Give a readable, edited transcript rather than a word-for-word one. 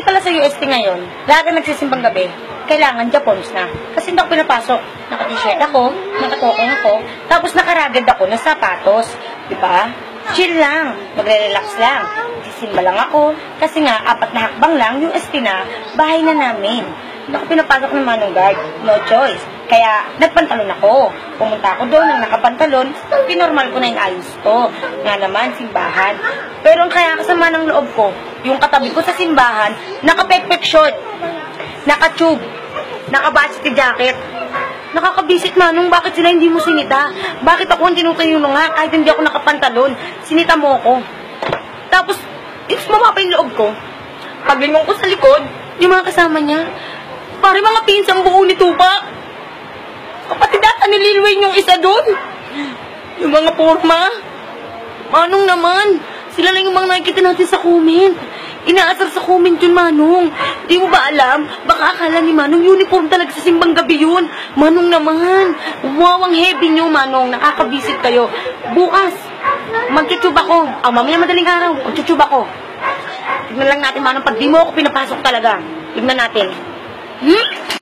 pala sa UST ngayon, lagi nagsisimbang gabi, kailangan Japons na. Kasi hindi ako pinapasok. Naka-t-shirt ako, nakatokong ako, tapos nakaragad ako ng sapatos. Diba? Chill lang, magre-relax lang. Sisimba lang ako, kasi nga, 4 na hakbang lang, UST na, bahay na namin. Hindi ako pinapasok ng manong guard. No choice. Kaya, nagpantalon ako. Pumunta ako doon ng nakapantalon, pinormal ko na yung ayos ko. Nga naman, simbahan. Pero ang kaya kasama ng loob ko, yung katabi ko sa simbahan, naka-pek-pek short, naka-tube, naka-varsity jacket. Nakakabisit, Manong, bakit sila hindi mo sinita? Bakit ako ang tinutayo nga kahit hindi ako nakapantalon? Sinita mo ako. Tapos, mama pa yung loob ko. Paglingon ko sa likod, yung mga kasama niya, pare mga pinsang buo ni Tupac. Kapatid ata ni Lil Wayne yung isa doon. Yung mga porma. Manong naman, sila lang yung mga nakikita natin sa comment. Inaasar sa comment yun, Manong. Di mo ba alam? Baka akala ni Manong uniform talaga sa simbang gabi yun. Manong naman. Wow, ang heavy nyo, Manong. Nakakabisit kayo. Bukas, mag-tube ako. Mamaya madaling araw, mag-tube ako. Tignan lang natin, Manong. Pag di mo ako pinapasok talaga, tignan natin.